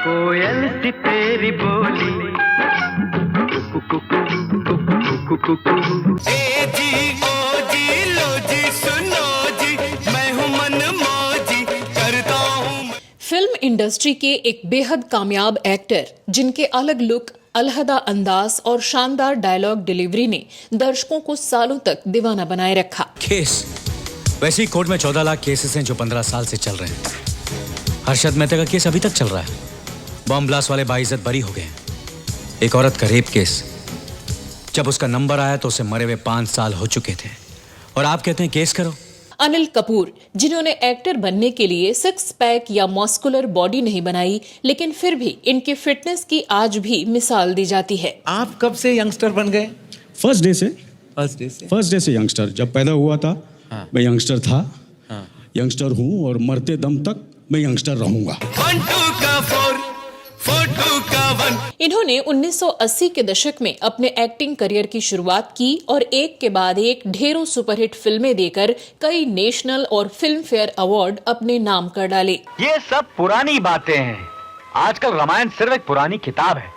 कोयल सी तेरी बोली ए जी ओ जी लो जी सुनो जी मैं हूँ मन मौजी करता हूँ। फिल्म इंडस्ट्री के एक बेहद कामयाब एक्टर जिनके अलग लुक, अलहदा अंदाज और शानदार डायलॉग डिलीवरी ने दर्शकों को सालों तक दीवाना बनाए रखा। केस वैसे ही कोर्ट में 14 लाख केसेस हैं जो 15 साल से चल रहे हैं। हर्षद मेहता का केस अभी तक चल रहा है। बम ब्लास्ट वाले बाइज्जत बरी हो गए। एक औरत का रेप केस, जब उसका नंबर आया तो उसे मरे हुए 5 साल हो चुके थे और आप कहते हैं केस करो। अनिल कपूर, जिन्होंने एक्टर बनने के लिए 6 पैक या मस्कुलर बॉडी नहीं बनाई, लेकिन फिर भी इनकी फिटनेस की आज भी मिसाल दी जाती है। आप कब से यंगस्टर बन गए? फर्स्ट डे से यंगस्टर। जब पैदा हुआ था मैं यंगस्टर था, यंगस्टर हूँ और मरते दम तक मैं यंगस्टर रहूंगा। 1 2 का 4 4 2 का 1। इन्होंने 1980 के दशक में अपने एक्टिंग करियर की शुरुआत की और एक के बाद एक ढेरों सुपरहिट फिल्में देकर कई नेशनल और फिल्म फेयर अवार्ड अपने नाम कर डाले। ये सब पुरानी बातें हैं। आजकल रामायण सिर्फ एक पुरानी किताब है,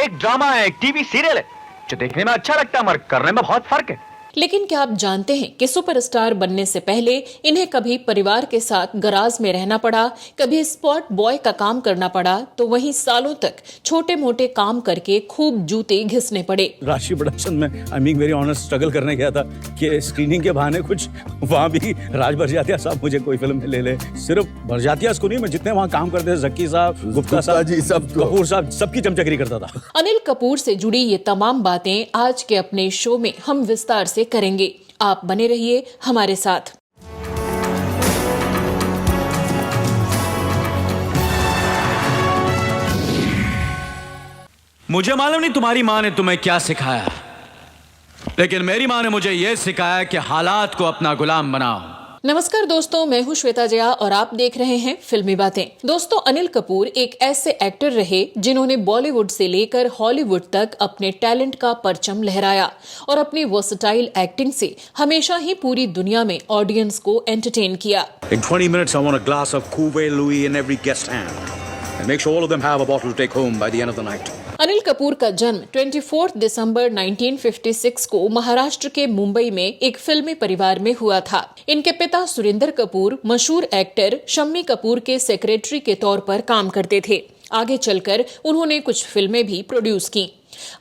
एक ड्रामा है, एक टीवी सीरियल है जो देखने में अच्छा लगता है मगर करने में बहुत फर्क है। लेकिन क्या आप जानते हैं कि सुपरस्टार बनने से पहले इन्हें कभी परिवार के साथ गराज में रहना पड़ा, कभी स्पॉट बॉय का काम करना पड़ा, तो वहीं सालों तक छोटे मोटे काम करके खूब जूते घिसने पड़े। राशि प्रोडक्शन में I mean very honest struggle करने गया था कि स्क्रीनिंग के बहाने कुछ वहाँ भी राज बरजातिया साहब मुझे कोई फिल्म में ले ले। सिर्फ बरजातिया को नहीं, मैं जितने वहाँ काम करते थे, जक्की साहब, गुप्ता साहब जी, सब कपूर साहब, सबकी चमचगिरी करता था। अनिल कपूर से जुड़ी ये तमाम बातें आज के अपने शो में हम विस्तार से करेंगे। आप बने रहिए हमारे साथ। मुझे मालूम नहीं तुम्हारी माँ ने तुम्हें क्या सिखाया, लेकिन मेरी माँ ने मुझे यह सिखाया कि हालात को अपना गुलाम बनाओ। नमस्कार दोस्तों, मैं हूं श्वेता जया और आप देख रहे हैं फिल्मी बातें। दोस्तों, अनिल कपूर एक ऐसे एक्टर रहे जिन्होंने बॉलीवुड से लेकर हॉलीवुड तक अपने टैलेंट का परचम लहराया और अपनी वर्सेटाइल एक्टिंग से हमेशा ही पूरी दुनिया में ऑडियंस को एंटरटेन किया। In 20 minutes, I want a glass of Cuvée Louis in every guest hand. And make sure all of them have a bottle to take home by the end of the night. Anil Kapoor का जन्म 24 दिसंबर 1956 को महाराष्ट्र के मुंबई में एक फिल्मी परिवार में हुआ था। इनके पिता सुरेंद्र कपूर मशहूर एक्टर शम्मी कपूर के सेक्रेटरी के तौर पर काम करते थे। आगे चलकर उन्होंने कुछ फिल्में भी प्रोड्यूस की।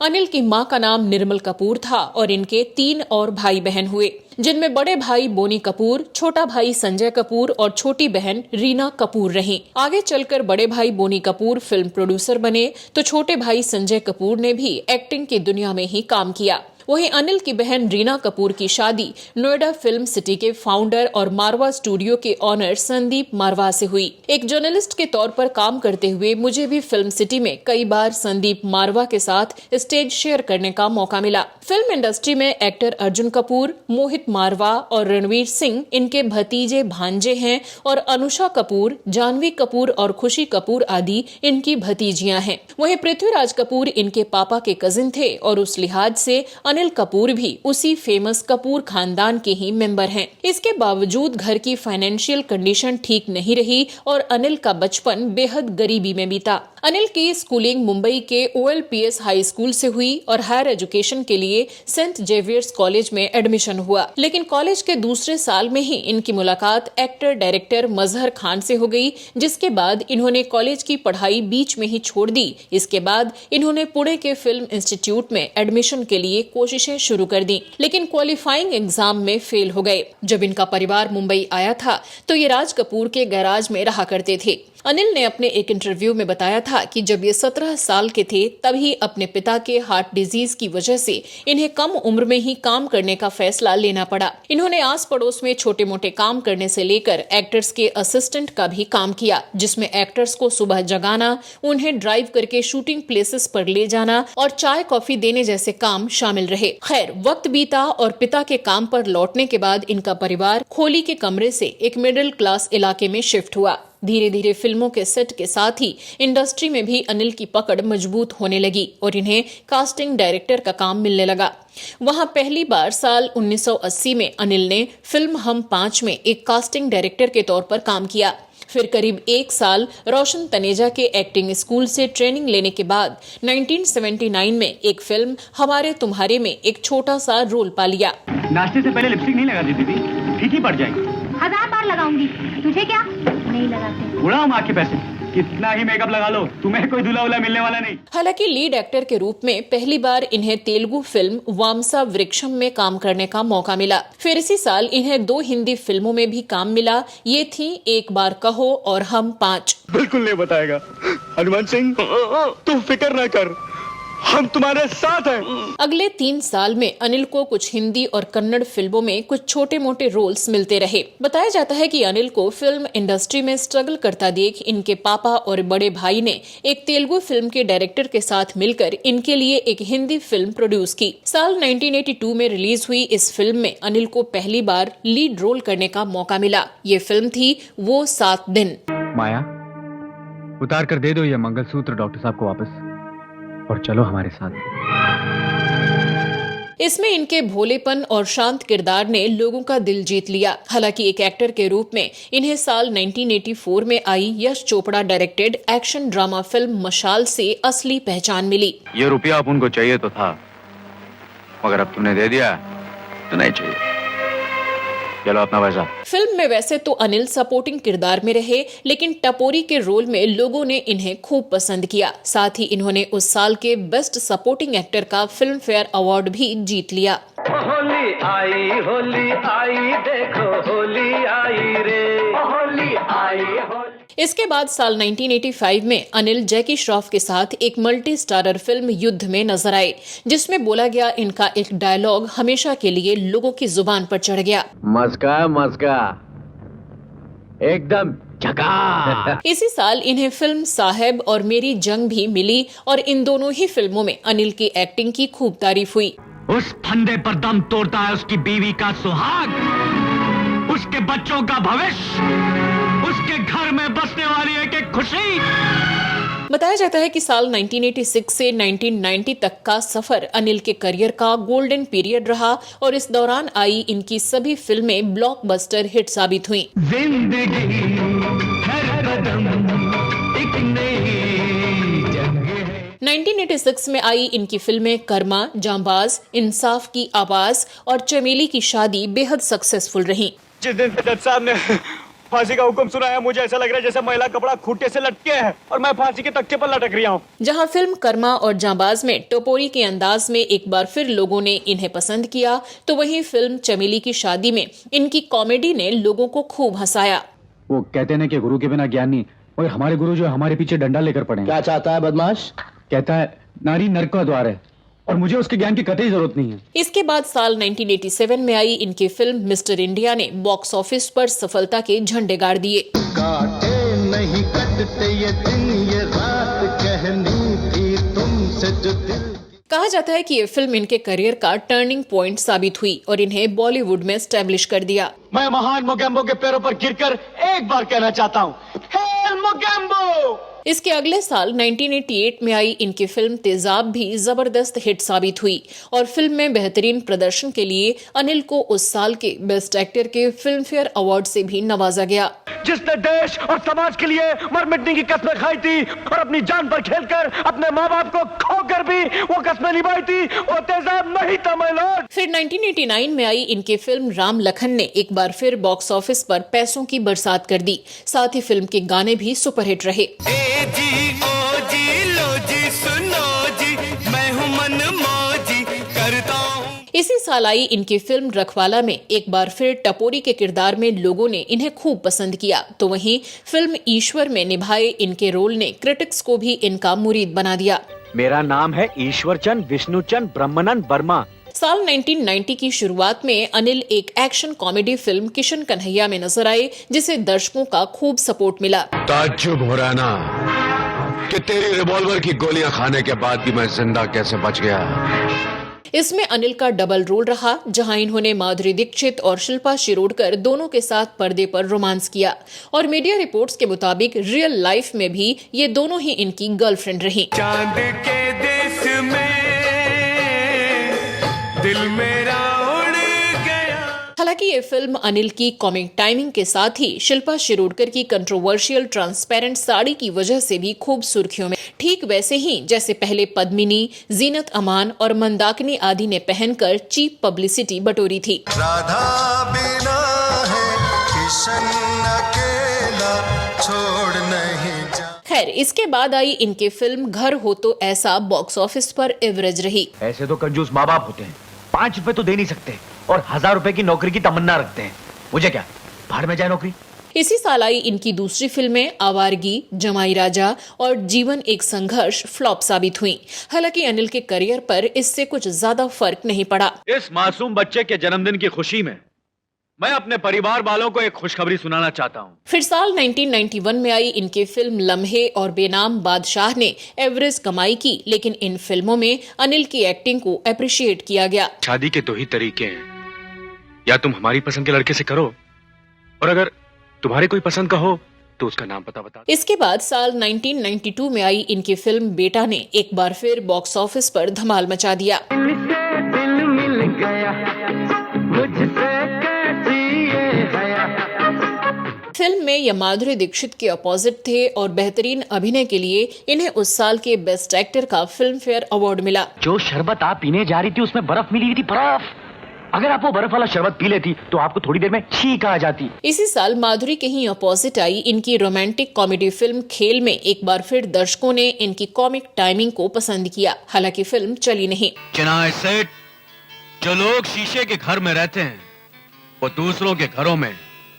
अनिल की मां का नाम निर्मल कपूर था और इनके 3 और भाई बहन हुए, जिनमें बड़े भाई बोनी कपूर, छोटा भाई संजय कपूर और छोटी बहन रीना कपूर रहीं। आगे चलकर बड़े भाई बोनी कपूर फिल्म प्रोड्यूसर बने तो छोटे भाई संजय कपूर ने भी एक्टिंग की दुनिया में ही काम किया। वहीं अनिल की बहन रीना कपूर की शादी नोएडा फिल्म सिटी के फाउंडर और मारवा स्टूडियो के ऑनर संदीप मारवा से हुई। एक जर्नलिस्ट के तौर पर काम करते हुए मुझे भी फिल्म सिटी में कई बार संदीप मारवा के साथ स्टेज शेयर करने का मौका मिला। फिल्म इंडस्ट्री में एक्टर अर्जुन कपूर, मोहित मारवा और रणवीर सिंह इनके भतीजे भांजे हैं और अनुषा कपूर, जानवी कपूर और खुशी कपूर आदि इनकी भतीजियां हैं। वहीं पृथ्वीराज कपूर इनके पापा के कजिन थे और उस लिहाज से अनिल कपूर भी उसी फेमस कपूर खानदान के ही मेंबर हैं। इसके बावजूद घर की फाइनेंशियल कंडीशन ठीक नहीं रही और अनिल का बचपन बेहद गरीबी में बीता। अनिल की स्कूलिंग मुंबई के OLPS हाई स्कूल से हुई और हायर एजुकेशन के लिए सेंट जेवियर्स कॉलेज में एडमिशन हुआ। लेकिन कॉलेज के दूसरे साल में ही इनकी मुलाकात एक्टर डायरेक्टर मजहर खान से हो गई, जिसके बाद इन्होंने कॉलेज की पढ़ाई बीच में ही छोड़ दी। इसके बाद इन्होंने पुणे के फिल्म इंस्टीट्यूट में एडमिशन के लिए कोशिशें शुरू कर दी, लेकिन क्वालिफाइंग एग्जाम में फेल हो गए। जब इनका परिवार मुंबई आया था तो ये राज कपूर के गैराज में रहा करते थे। अनिल ने अपने एक इंटरव्यू में बताया था कि जब ये 17 साल के थे तभी अपने पिता के हार्ट डिजीज की वजह से इन्हें कम उम्र में ही काम करने का फैसला लेना पड़ा। इन्होंने आस पड़ोस में छोटे मोटे काम करने से लेकर एक्टर्स के असिस्टेंट का भी काम किया, जिसमें एक्टर्स को सुबह जगाना, उन्हें ड्राइव करके शूटिंग प्लेसेस पर ले जाना और चाय कॉफी देने जैसे काम शामिल रहे। खैर, वक्त बीता और पिता के काम पर लौटने के बाद इनका परिवार खोली के कमरे से एक मिडिल क्लास इलाके में शिफ्ट हुआ। धीरे धीरे फिल्मों के सेट के साथ ही इंडस्ट्री में भी अनिल की पकड़ मजबूत होने लगी और इन्हें कास्टिंग डायरेक्टर का काम मिलने लगा। वहां पहली बार साल 1980 में अनिल ने फिल्म हम 5 में एक कास्टिंग डायरेक्टर के तौर पर काम किया। फिर करीब 1 साल रोशन तनेजा के एक्टिंग स्कूल से ट्रेनिंग लेने के बाद 1979 में एक फिल्म हमारे तुम्हारे में एक छोटा सा रोल पा लिया। नाश्ते से पहले लिपस्टिक नहीं लगाती दीदी, फीकी पड़ जाएगी। 1000 बार लगाऊंगी, तुझे क्या? नहीं लगाते। उड़ाओ माँ के पैसे, कितना ही मेकअप लगा लो, तुम्हें कोई दूल्हा वुल्हा मिलने वाला नहीं। हालांकि लीड एक्टर के रूप में पहली बार इन्हें तेलुगु फिल्म वामसा वृक्षम में काम करने का मौका मिला। फिर इसी साल इन्हें 2 हिंदी फिल्मों में भी काम मिला। ये थी एक बार कहो और हम 5। बिल्कुल नहीं बताएगा हनुमान सिंह, तू फिक्र ना कर, हम तुम्हारे साथ हैं। अगले 3 साल में अनिल को कुछ हिंदी और कन्नड़ फिल्मों में कुछ छोटे मोटे रोल्स मिलते रहे। बताया जाता है कि अनिल को फिल्म इंडस्ट्री में स्ट्रगल करता देख इनके पापा और बड़े भाई ने एक तेलुगु फिल्म के डायरेक्टर के साथ मिलकर इनके लिए एक हिंदी फिल्म प्रोड्यूस की। साल 1982 में रिलीज हुई इस फिल्म में अनिल को पहली बार लीड रोल करने का मौका मिला। ये फिल्म थी वो 7 दिन। माया, उतार कर दे दो ये मंगलसूत्र डॉक्टर साहब को वापस, और चलो हमारे साथ। इसमें इनके भोलेपन और शांत किरदार ने लोगों का दिल जीत लिया। हालांकि एक एक्टर के रूप में इन्हें साल 1984 में आई Yash Chopra directed action drama film Mashaal से असली पहचान मिली। ये रुपया अब उनको चाहिए तो था, मगर अब तुमने दे दिया तो नहीं चाहिए, चलो अपना पैसा। फिल्म में वैसे तो अनिल सपोर्टिंग किरदार में रहे, लेकिन टपोरी के रोल में लोगों ने इन्हें खूब पसंद किया। साथ ही इन्होंने उस साल के बेस्ट सपोर्टिंग एक्टर का फिल्म फेयर अवार्ड भी जीत लिया। होली आई देखो होली आई रे, होली आई होली। इसके बाद साल 1985 में अनिल जैकी श्रॉफ के साथ एक मल्टी स्टारर फिल्म युद्ध में नजर आए, जिसमें बोला गया इनका एक डायलॉग हमेशा के लिए लोगों की जुबान पर चढ़ गया। मस्का एकदम झका। इसी साल इन्हें फिल्म साहेब और मेरी जंग भी मिली और इन दोनों ही फिल्मों में अनिल की एक्टिंग की खूब तारीफ हुई। उस फंदे पर दम तोड़ता है उसकी बीवी का सुहाग, उसके बच्चों का भविष्य, उसके घर में बसने वाली एक खुशी। बताया जाता है कि साल 1986 से 1990 तक का सफर अनिल के करियर का गोल्डन पीरियड रहा और इस दौरान आई इनकी सभी फिल्में ब्लॉकबस्टर हिट साबित हुईं। जिंदगी हर कदम एक नई जंग है। 1986 में आई इनकी फिल्में कर्मा, जांबाज, इंसाफ की आवाज और चमेली की शादी बेहद सक्सेसफुल रहीं। जिस दिन जज साहब ने फांसी का हुक्म सुनाया, मुझे ऐसा लग रहा है जैसे महिला कपड़ा खूंटे से लटके है और मैं फांसी के तख्ते पर लटक रहा हूँ। जहां फिल्म कर्मा और जांबाज में टपोरी के अंदाज में एक बार फिर लोगों ने इन्हें पसंद किया, तो वहीं फिल्म चमेली की शादी में इनकी कॉमेडी ने लोगों को खूब हंसाया। वो कहते हैं कि गुरु के बिना ज्ञान नहीं, और हमारे गुरु जो हमारे पीछे डंडा लेकर पड़े। क्या चाहता है बदमाश? कहता है नारी नरक का द्वार है और मुझे उसके ज्ञान की कतई जरूरत नहीं है। इसके बाद साल 1987 में आई इनकी फिल्म मिस्टर इंडिया ने बॉक्स ऑफिस पर सफलता के झंडे गाड़ दिए। काटे नहीं कटते ये दिन ये रात, कहनी थी तुमसे जो दिल। कहा जाता है कि ये फिल्म इनके करियर का टर्निंग पॉइंट साबित हुई और इन्हें बॉलीवुड में स्टैब्लिश कर दिया। मैं महान मोगेम्बो के पैरों पर गिरकर एक बार कहना चाहता हूँ, हेल मोगेम्बो। इसके अगले साल 1988 में आई इनकी फिल्म तेजाब भी जबरदस्त हिट साबित हुई और फिल्म में बेहतरीन प्रदर्शन के लिए अनिल को उस साल के बेस्ट एक्टर के फिल्म फेयर अवार्ड से भी नवाजा गया। जिसने देश और समाज के लिए मर मिटने की कस्में खाई थी और अपनी जान पर खेलकर अपने माँ बाप को खोकर भी वो कस्में निभाई थी, वो तेजाब नहीं था my lord। फिर 1989 में आई इनकी फिल्म राम लखन ने एक बार फिर बॉक्स ऑफिस पर पैसों की बरसात कर दी। साथ ही फिल्म के गाने भी सुपरहिट रहे। जी ओ जी लो जी सुनो जी, मैं हूँ मन मौजी करता हूँ। इसी साल आई इनकी फिल्म रखवाला में एक बार फिर टपोरी के किरदार में लोगों ने इन्हें खूब पसंद किया, तो वहीं फिल्म ईश्वर में निभाए इनके रोल ने क्रिटिक्स को भी इनका मुरीद बना दिया। मेरा नाम है ईश्वरचंद विष्णुचंद ब्रह्मानंद वर्मा। साल 1990 की शुरुआत में अनिल एक action comedy film Kishan Kanhaiya में नजर आए, जिसे दर्शकों का खूब सपोर्ट मिला। ताज्जुब हो रहा ना कि तेरी रिवॉल्वर की गोलियां खाने के बाद भी मैं जिंदा कैसे बच गया। इसमें अनिल का डबल रोल रहा, जहां इन्होंने माधुरी दीक्षित और शिल्पा शिरोडकर दोनों के साथ पर्दे पर रोमांस किया और मीडिया रिपोर्ट्स के मुताबिक रियल लाइफ में भी ये दोनों ही इनकी गर्लफ्रेंड रहीं। चांद के देश में दिल मेरा उड़ गया। हालांकि ये फिल्म अनिल की कॉमिक टाइमिंग के साथ ही शिल्पा शिरोडकर की कंट्रोवर्शियल ट्रांसपेरेंट साड़ी की वजह से भी खूब सुर्खियों में, ठीक वैसे ही जैसे पहले पद्मिनी, जीनत अमान और मंदाकिनी आदि ने पहनकर चीप पब्लिसिटी बटोरी थी। राधा बिना है किशन अकेला छोड़ नहीं जा। खैर, इसके बाद आई इनकी फिल्म घर हो तो ऐसा बॉक्स ऑफिस पर एवरेज रही। ऐसे तो कंजूस माँ बाप होते हैं, 5 रुपए तो दे नहीं सकते और 1000 रुपए की नौकरी की तमन्ना रखते हैं। मुझे क्या, भाड़ में जाए नौकरी। इसी साल आई इनकी दूसरी फिल्में आवारगी, जमाई राजा और जीवन एक संघर्ष फ्लॉप साबित हुई। हालांकि अनिल के करियर पर इससे कुछ ज्यादा फर्क नहीं पड़ा। इस मासूम बच्चे के जन्मदिन की खुशी में मैं अपने परिवार वालों को एक खुशखबरी सुनाना चाहता हूँ। फिर साल 1991 में आई इनकी फिल्म लम्हे और बेनाम बादशाह ने एवरेज कमाई की, लेकिन इन फिल्मों में अनिल की एक्टिंग को अप्रिशिएट किया गया। शादी के 2 ही तरीके हैं, या तुम हमारी पसंद के लड़के से करो, और अगर तुम्हारे कोई पसंद का हो तो उसका नाम बता। इसके बाद साल 1992 में आई इनकी फिल्म बेटा ने एक बार फिर बॉक्स ऑफिस पर धमाल मचा दिया। फिल्म में ये माधुरी दीक्षित के अपोजिट थे और बेहतरीन अभिनय के लिए इन्हें उस साल के बेस्ट एक्टर का फिल्म फेयर अवार्ड मिला। जो शरबत आप पीने जा रही थी उसमें बर्फ मिली हुई थी, बर्फ। अगर आप वो बर्फ वाला शरबत पी लेती तो आपको थोड़ी देर में छींक आ जाती। इसी साल माधुरी के ही अपोजिट आई इनकी रोमांटिक कॉमेडी फिल्म खेल में एक बार फिर दर्शकों ने इनकी कॉमिक टाइमिंग को पसंद किया। हालांकि फिल्म चली नहीं। चेन्नई सेठ, जो लोग शीशे के घर में रहते हैं वो दूसरों के घरों में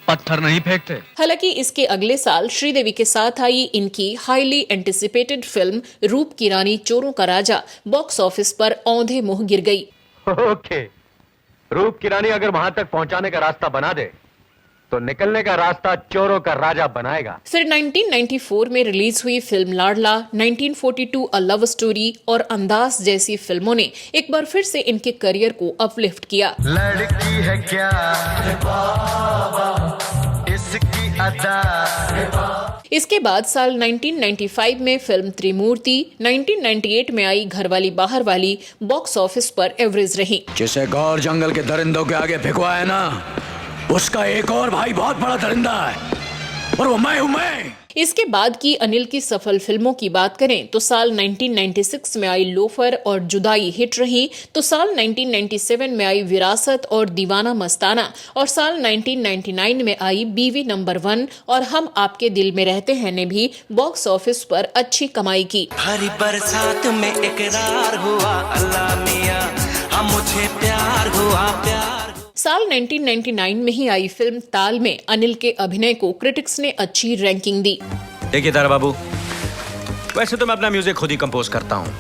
पत्थर नहीं फेंकते। हालांकि इसके अगले साल श्रीदेवी के साथ आई इनकी हाईली एंटिसिपेटेड फिल्म रूप की रानी चोरों का राजा बॉक्स ऑफिस पर औंधे मुंह गिर गई। ओके, रूप की रानी अगर वहां तक पहुंचाने का रास्ता बना दे तो निकलने का रास्ता चोरों का राजा बनाएगा। फिर 1994 में रिलीज हुई फिल्म लाडला, 1942 अ लव स्टोरी और अंदाज जैसी फिल्मों ने एक बार फिर से इनके करियर को अपलिफ्ट किया। लड़की है क्या इसकी अदा। इसके बाद साल 1995 में फिल्म त्रिमूर्ति, 1998 में आई घरवाली बाहर वाली बॉक्स ऑफिस पर एवरेज रही। जिसे गौर जंगल के दरिंदों के आगे फेंकवा है ना, उसका एक और भाई बहुत बड़ा दरिंदा है और वो मैं हूं मैं। इसके बाद की अनिल की सफल फिल्मों की बात करें तो साल 1996 में आई लोफर और जुदाई हिट रही, तो साल 1997 में आई विरासत और दीवाना मस्ताना, और साल 1999 में आई बीवी नंबर 1 और हम आपके दिल में रहते हैं ने भी बॉक्स ऑफिस पर अच्छी कमाई की। हरी बरसात में इकरार हुआ अल्लाह मियां, हम मुझे प्यार हुआ प्यार। साल 1999 में ही आई फिल्म ताल में अनिल के अभिनय को क्रिटिक्स ने अच्छी रैंकिंग दी। देखिए तारा बाबू, वैसे तो मैं अपना म्यूजिक खुद ही कंपोज करता हूँ,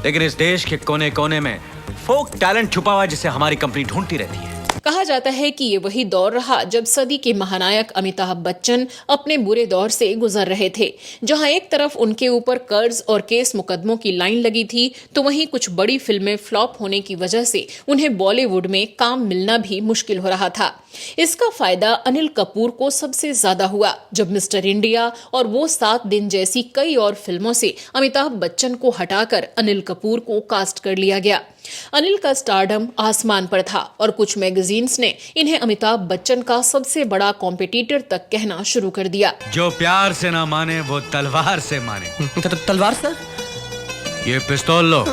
लेकिन इस देश के कोने कोने में फोक टैलेंट छुपा हुआ है जिसे हमारी कंपनी ढूंढती रहती है। कहा जाता है कि ये वही दौर रहा जब सदी के महानायक अमिताभ बच्चन अपने बुरे दौर से गुजर रहे थे, जहां एक तरफ उनके ऊपर कर्ज और केस मुकदमों की लाइन लगी थी, तो वहीं कुछ बड़ी फिल्में फ्लॉप होने की वजह से उन्हें बॉलीवुड में काम मिलना भी मुश्किल हो रहा था। इसका फायदा अनिल कपूर को सबसे ज्यादा हुआ जब मिस्टर इंडिया और वो 7 दिन जैसी कई और फिल्मों से अमिताभ बच्चन को हटाकर अनिल कपूर को कास्ट कर लिया गया। अनिल का स्टारडम आसमान पर था और कुछ मैगजीन्स ने इन्हें अमिताभ बच्चन का सबसे बड़ा कॉम्पिटिटर तक कहना शुरू कर दिया। जो प्यार से ना माने वो तलवार से माने। तलवार सर? ये पिस्तौल लो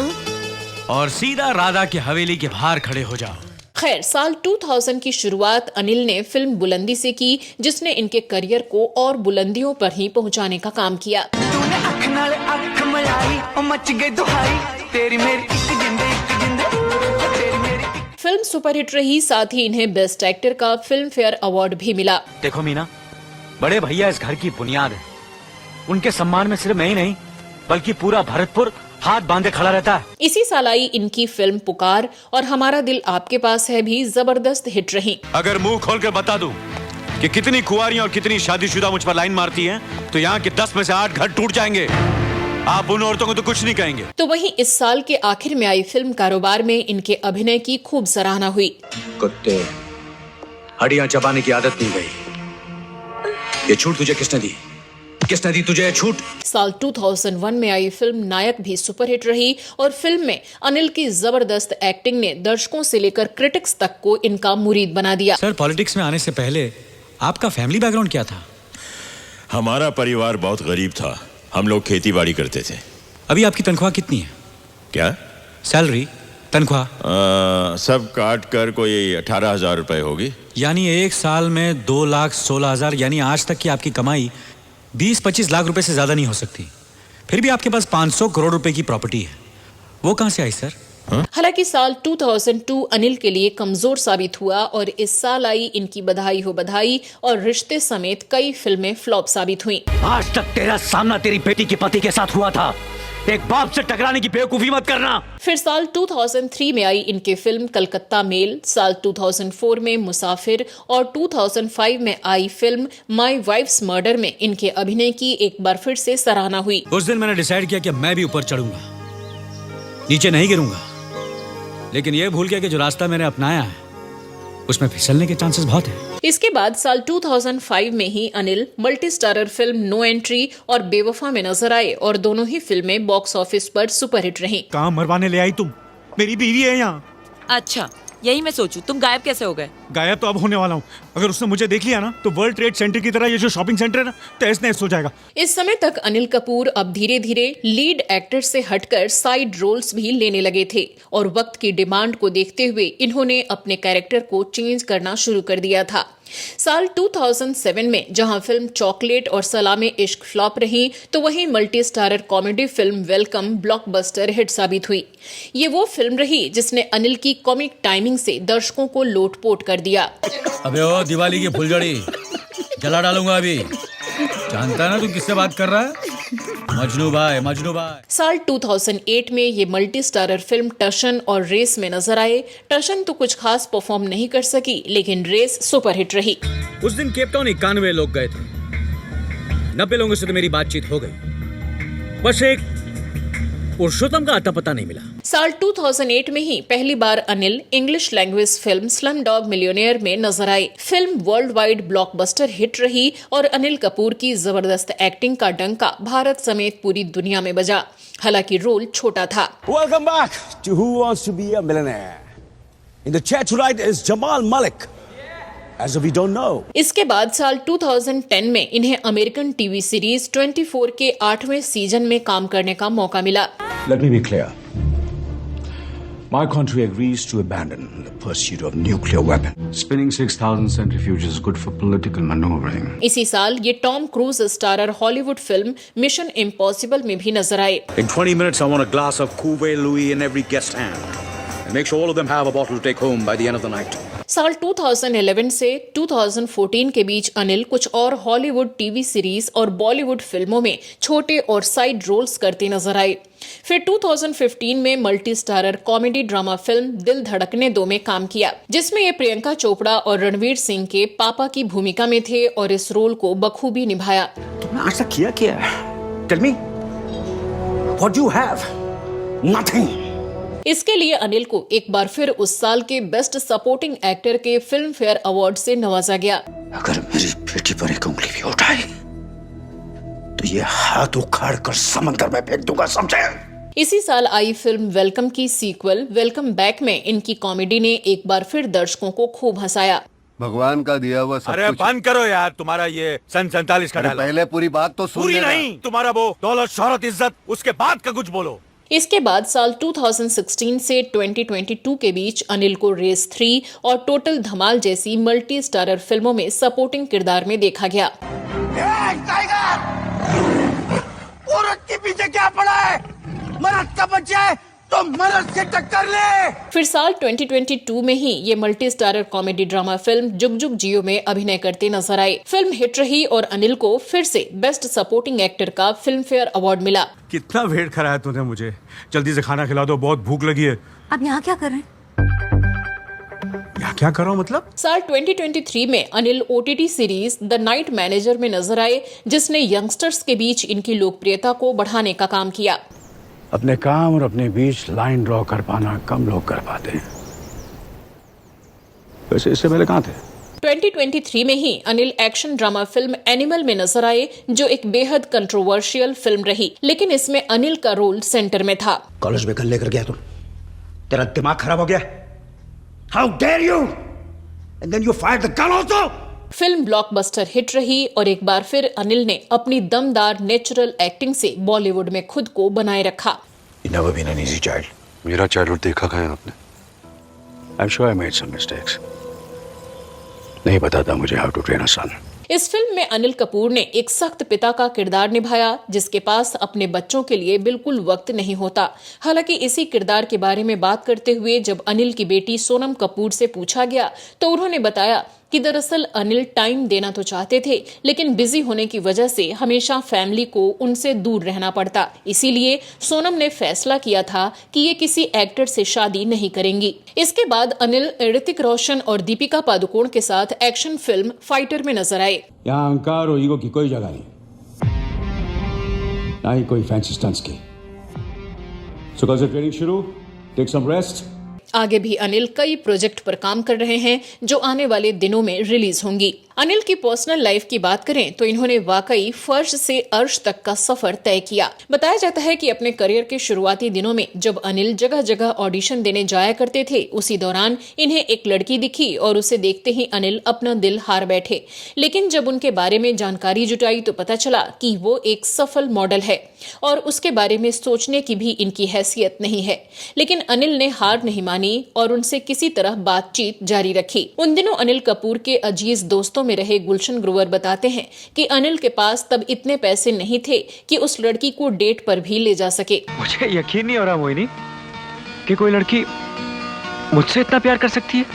और सीधा राधा की हवेली के बाहर खड़े हो जाओ। खैर, साल 2000 की शुरुआत अनिल ने फिल्म बुलंदी से की, जिसने इनके करियर को और बुलंदियों पर ही पहुंचाने का काम किया। तूने अख नाल अख मिलाई ओ मच गई दुहाई तेरी मेरी एक जिंदगी फिल्म सुपरहिट रही, साथ ही इन्हें बेस्ट एक्टर का फिल्म फेयर अवार्ड भी मिला। देखो मीना, बड़े भैया इस घर की बुनियाद है। उनके सम्मान में सिर्फ मैं ही नहीं बल्कि पूरा भरतपुर हाथ बांधे खड़ा रहता है। इसी साल आई इनकी फिल्म पुकार और हमारा दिल आपके पास है भी जबरदस्त हिट रही। अगर मुंह खोल कर बता दूं कि कितनी कुंवारियां और कितनी शादीशुदा मुझ पर लाइन मारती हैं, तो यहाँ के 10 में से 8 घर टूट जाएंगे। आप उन औरतों को तो कुछ नहीं कहेंगे। तो वहीं इस साल के आखिर में आई फिल्म कारोबार में इनके अभिनय की खूब सराहना हुई। कुत्ते, हड्डियां चबाने की आदत नहीं गई। ये छूट तुझे किसने दी? किसने दी तुझे छूट? साल 2001 में आई फिल्म नायक भी सुपरहिट रही और फिल्म में अनिल की जबरदस्त एक्टिंग ने दर्शकों से लेकर क्रिटिक्स तक को इनका मुरीद बना दिया। सर, पॉलिटिक्स में आने से पहले आपका फैमिली बैकग्राउंड क्या था? हमारा परिवार बहुत गरीब था, हम लोग खेती बाड़ी करते थे। अभी आपकी तनख्वाह कितनी है? क्या? सैलरी, तनख्वाह? सब काट कर कोई 18,000 रुपए होगी। यानी एक साल में 2,16,000, यानी आज तक की आपकी कमाई 20-25 लाख रुपए से ज्यादा नहीं हो सकती। फिर भी आपके पास 500 करोड़ रुपए की प्रॉपर्टी है, वो कहां से आई सर? हालांकि साल 2002 अनिल के लिए कमजोर साबित हुआ और इस साल आई इनकी बधाई हो बधाई और रिश्ते समेत कई फिल्में फ्लॉप साबित हुई। आज तक तेरा सामना तेरी बेटी के पति के साथ हुआ था, एक बाप से टकराने की बेवकूफी मत करना। फिर साल 2003 में आई इनकी फिल्म कलकत्ता मेल, साल 2004 में मुसाफिर और 2005 में आई फिल्म माय वाइफ्स मर्डर में इनके अभिनय की एक बार फिर से सराहना हुई। उस दिन मैंने डिसाइड किया कि मैं भी ऊपर चढ़ूंगा, नीचे नहीं गिरूंगा। लेकिन यह भूल गया कि जो रास्ता मैंने अपनाया है उसमें फिसलने के चांसेस बहुत हैं। इसके बाद साल 2005 में ही Anil multi starrer film no entry और बेवफा में नजर आए और दोनों ही फिल्में बॉक्स ऑफिस पर सुपरहिट रहीं। कहाँ मरवाने ले आई तुम? मेरी बीवी है यहाँ। अच्छा, यही मैं सोचूं तुम गायब कैसे हो गए? गायब तो अब होने वाला हूँ। अगर उसने मुझे देख लिया ना तो वर्ल्ड ट्रेड सेंटर की तरह ये जो शॉपिंग सेंटर है ना, तहस नहस हो जाएगा। इस समय तक अनिल कपूर अब धीरे धीरे लीड एक्टर से हटकर साइड रोल्स भी लेने लगे थे और वक्त की डिमांड को देखते हुए इन्होंने अपने कैरेक्टर को चेंज करना शुरू कर दिया था। साल 2007 में जहां फिल्म चॉकलेट और सलामे इश्क फ्लॉप रही, तो वहीं multi starrer comedy film welcome blockbuster hit साबित हुई। ये वो फिल्म रही जिसने अनिल की कॉमिक टाइमिंग से दर्शकों को लोटपोट कर दिया। अबे ओ दिवाली की फुलझड़ी जला डालूंगा अभी। जानता है ना तू किससे बात कर रहा है? मजनू भाई, मजनू भाई। साल 2008 में ये मल्टी स्टारर फिल्म टशन और रेस में नजर आए। टशन तो कुछ खास परफॉर्म नहीं कर सकी, लेकिन रेस सुपरहिट रही। उस दिन केप टाउन 91 लोग गए थे, 90 लोगों से तो मेरी बातचीत हो गई, बस एक पुरुषोत्तम का आता पता नहीं मिला। साल 2008 में ही पहली बार Anil English language film slumdog millionaire में नजर आए। Film world wide blockbuster hit रही और अनिल कपूर की जबरदस्त एक्टिंग का डंका भारत समेत पूरी दुनिया में बजा। हालांकि रोल छोटा था। Welcome back to Who Wants to Be a Millionaire. In the chair tonight is Jamal Malik. As if we don't know. इसके बाद साल 2010 में इन्हें अमेरिकन टीवी सीरीज 24 के 8वें सीजन में काम करने का मौका मिला। Let me be clear. My country agrees to abandon the pursuit of nuclear weapons. Spinning 6,000 centrifuges is good for political maneuvering. इसी साल ये Tom cruise starrer Hollywood film mission impossible में भी नजर आए। In 20 minutes, I want a glass of Cuvée Louis in every guest hand. And make sure all of them have a bottle to take home by the end of the night. साल 2011 से 2014 के बीच अनिल कुछ और Hollywood TV series और बॉलीवुड फिल्मों में छोटे और साइड रोल्स करते नजर आए। फिर 2015 में multi starrer comedy drama film दिल धड़कने दो में काम किया, जिसमें ये प्रियंका चोपड़ा और रणवीर सिंह के पापा की भूमिका में थे और इस रोल को बखूबी निभाया। तुमने आज तक किया क्या? Tell me. What do you have? Nothing. इसके लिए अनिल को एक बार फिर उस साल के बेस्ट सपोर्टिंग एक्टर के फिल्म फेयर अवार्ड से नवाजा गया। अगर मेरी बेटी पर एक उंगली भी उठाई तो ये हाथ उखाड़ कर समंदर में फेंक दूंगा, समझे? इसी साल आई फिल्म वेलकम की सीक्वल वेलकम बैक में इनकी कॉमेडी ने एक बार फिर दर्शकों को खूब हंसाया। भगवान का दिया हुआ सब अरे कुछ। बंद करो यार, तुम्हारा ये सन 47 का डायलॉग। पहले पूरी बात तो सुन पूरी लेना। नहीं, तुम्हारा वो दौलत शोहरत इज्जत, उसके बाद का कुछ बोलो। इसके बाद साल 2016 से 2022 के बीच अनिल को रेस 3 और टोटल धमाल जैसी मल्टी स्टारर फिल्मों में सपोर्टिंग किरदार में देखा गया। औरत के पीछे क्या पड़ा है? मर्द का बच्चा है तो मर्द से टक्कर ले। फिर साल 2022 में ही ये multi starrer comedy drama film जुग जुग जियो में अभिनय करते नजर आए। फिल्म हिट रही और अनिल को फिर से बेस्ट सपोर्टिंग एक्टर का फिल्म फेयर अवार्ड मिला। कितना वेट कराया तूने मुझे? जल्दी से खाना खिला दो, बहुत भूख लगी है। अब यहाँ क्या कर रहे हैं? यहाँ क्या कर रहा हूँ मतलब? साल 2023 में Anil OTT series the night manager में नजर आए, जिसने यंगस्टर्स के बीच इनकी लोकप्रियता को बढ़ाने का काम किया। अपने काम और अपने बीच लाइन ड्रॉ कर पाना कम लोग कर पाते हैं। वैसे इससे पहले कहाँ थे? 2023 में ही Anil action drama film animal में नजर आए, जो एक बेहद कंट्रोवर्शियल फिल्म रही, लेकिन इसमें अनिल का रोल सेंटर में था। कॉलेज में गन लेकर गया तुम, तेरा दिमाग खराब हो गया? How dare you, and then you fire the gun also. Film blockbuster hit रही और एक बार फिर अनिल ने अपनी दमदार नेचुरल एक्टिंग से बॉलीवुड में खुद को बनाए रखा। You never been an easy child. मेरा चाइल्डहुड देखा है आपने? I'm sure I made some mistakes. नहीं पता था मुझे how to train a son. इस फिल्म में अनिल कपूर ने एक सख्त पिता का किरदार निभाया, जिसके पास अपने बच्चों के लिए बिल्कुल वक्त नहीं होता। हालांकि इसी किरदार के बारे में बात करते हुए जब अनिल की बेटी सोनम कपूर से पूछा गया तो उन्होंने बताया कि दरअसल अनिल टाइम देना तो चाहते थे, लेकिन बिजी होने की वजह से हमेशा फैमिली को उनसे दूर रहना पड़ता। इसीलिए सोनम ने फैसला किया था कि ये किसी एक्टर से शादी नहीं करेंगी। इसके बाद अनिल ऋतिक रोशन और दीपिका पादुकोण के साथ एक्शन फिल्म फाइटर में नजर आए। यहाँ अहंकार और ईगो की कोई जगह नहीं, ना ही कोई फैंसी स्टंट्स की। सो कल से ट्रेनिंग शुरू, टेक सम रेस्ट। आगे भी अनिल कई प्रोजेक्ट पर काम कर रहे हैं जो आने वाले दिनों में रिलीज होंगी। अनिल की पर्सनल लाइफ की बात करें तो इन्होंने वाकई फर्श से अर्श तक का सफर तय किया। बताया जाता है कि अपने करियर के शुरुआती दिनों में जब अनिल जगह जगह ऑडिशन देने जाया करते थे, उसी दौरान इन्हें एक लड़की दिखी और उसे देखते ही अनिल अपना दिल हार बैठे। लेकिन जब उनके बारे में जानकारी जुटाई तो पता चला कि वो एक सफल मॉडल है और उसके बारे में सोचने की भी इनकी हैसियत नहीं है। लेकिन अनिल ने हार नहीं मानी और उनसे किसी तरह बातचीत जारी रखी। उन दिनों अनिल कपूर के अजीज दोस्तों में रहे गुलशन ग्रोवर बताते हैं कि अनिल के पास तब इतने पैसे नहीं थे कि उस लड़की को डेट पर भी ले जा सके। मुझे यकीन नहीं हो रहा मोहिनी कि कोई लड़की मुझसे इतना प्यार कर सकती है,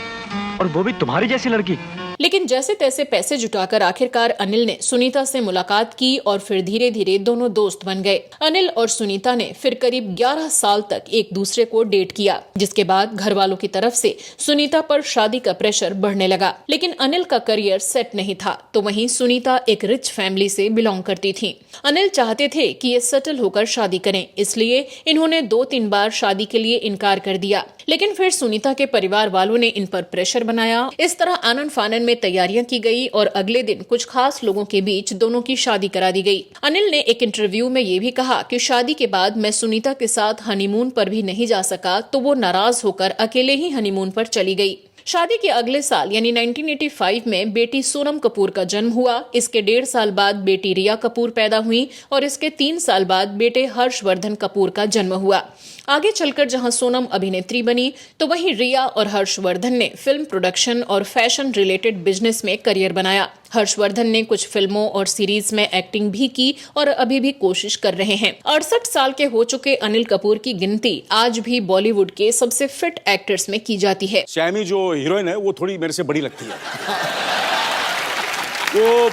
और वो भी तुम्हारी जैसी लड़की। लेकिन जैसे तैसे पैसे जुटाकर आखिरकार अनिल ने सुनीता से मुलाकात की और फिर धीरे धीरे दोनों दोस्त बन गए। अनिल और सुनीता ने फिर करीब 11 साल तक एक दूसरे को डेट किया, जिसके बाद घर वालों की तरफ से सुनीता पर शादी का प्रेशर बढ़ने लगा। लेकिन अनिल का करियर सेट नहीं था, तो वहीं सुनीता एक रिच फैमिली से बिलोंग करती थी। अनिल चाहते थे कि ये सेटल होकर शादी करें, इसलिए इन्होंने 2-3 बार शादी के लिए इनकार कर दिया। लेकिन फिर सुनीता के परिवार वालों ने इन पर प्रेशर बनाया। इस तरह आनन फानन में तैयारियां की गई और अगले दिन कुछ खास लोगों के बीच दोनों की शादी करा दी गई। अनिल ने एक इंटरव्यू में ये भी कहा कि शादी के बाद मैं सुनीता के साथ हनीमून पर भी नहीं जा सका, तो वो नाराज होकर अकेले ही हनीमून पर चली गई। शादी के अगले साल यानी 1985 में बेटी सोनम कपूर का जन्म हुआ। इसके 1.5 साल बाद बेटी रिया कपूर पैदा हुई और इसके 3 साल बाद बेटे हर्षवर्धन कपूर का जन्म हुआ। आगे चलकर जहां सोनम अभिनेत्री बनी, तो वहीं रिया और हर्षवर्धन ने फिल्म प्रोडक्शन और फैशन रिलेटेड बिजनेस में करियर बनाया। हर्षवर्धन ने कुछ फिल्मों और सीरीज में एक्टिंग भी की और अभी भी कोशिश कर रहे हैं। 68 साल के हो चुके अनिल कपूर की गिनती आज भी बॉलीवुड के सबसे फिट एक्टर्स में की जाती है। शैमी जो हीरोइन है वो थोड़ी मेरे से बड़ी लगती है, वो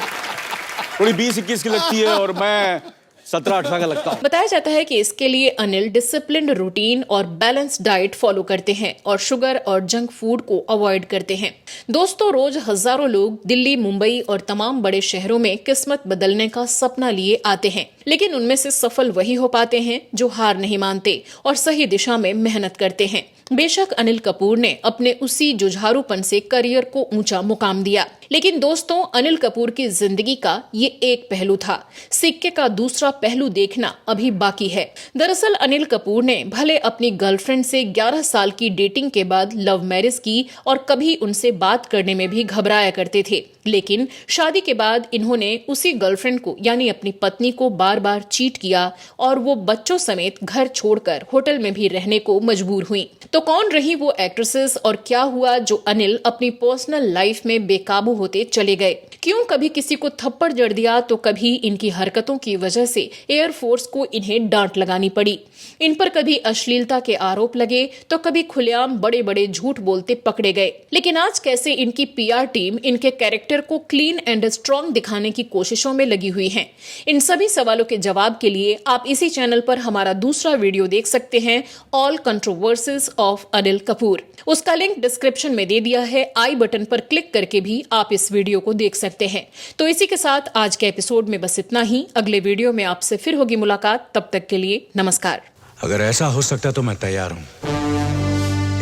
थोड़ी 20-21 की लगती है और मैं 17-18 का लगता हूँ। बताया जाता है कि इसके लिए अनिल डिसिप्लिन्ड रूटीन और बैलेंस डाइट फॉलो करते हैं और शुगर और जंक फूड को अवॉइड करते हैं। दोस्तों, रोज हजारों लोग दिल्ली, मुंबई और तमाम बड़े शहरों में किस्मत बदलने का सपना लिए आते हैं, लेकिन उनमें से सफल वही हो पाते हैं जो हार नहीं मानते और सही दिशा में मेहनत करते हैं। बेशक अनिल कपूर ने अपने उसी जुझारूपन से करियर को ऊंचा मुकाम दिया, लेकिन दोस्तों, अनिल कपूर की जिंदगी का ये एक पहलू था। सिक्के का दूसरा पहलू देखना अभी बाकी है। दरअसल अनिल कपूर ने भले अपनी गर्लफ्रेंड से 11 साल की डेटिंग के बाद लव मैरिज की और कभी उनसे बात करने में भी घबराया करते थे, लेकिन शादी के बाद इन्होंने उसी गर्लफ्रेंड को यानी अपनी पत्नी को बार बार चीट किया और वो बच्चों समेत घर छोड़कर होटल में भी रहने को मजबूर हुई। तो कौन रही वो एक्ट्रेसेस और क्या हुआ जो अनिल अपनी पर्सनल लाइफ में बेकाबू होते चले गए? क्यों कभी किसी को थप्पड़ जड़ दिया तो कभी इनकी हरकतों की वजह से एयरफोर्स को इन्हें डांट लगानी पड़ी। इन पर कभी अश्लीलता के आरोप लगे तो कभी खुलेआम बड़े बड़े झूठ बोलते पकड़े गए। लेकिन आज कैसे इनकी पीआर टीम इनके कैरेक्टर को क्लीन एंड स्ट्रॉन्ग दिखाने की कोशिशों में लगी हुई है? इन सभी सवालों के जवाब के लिए आप इसी चैनल पर हमारा दूसरा वीडियो देख सकते हैं, all controversies of Anil Kapoor. उसका लिंक डिस्क्रिप्शन में दे दिया है, आई बटन पर क्लिक करके भी आप इस वीडियो को देख सकते हैं। तो इसी के साथ आज के एपिसोड में बस इतना ही। अगले वीडियो में आपसे फिर होगी मुलाकात, तब तक के लिए नमस्कार। अगर ऐसा हो सकता तो मैं तैयार हूं।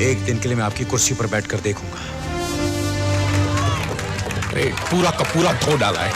एक दिन के लिए मैं आपकी कुर्सी पर बैठकर देखूंगा पूरा का पूरा धो डाला है।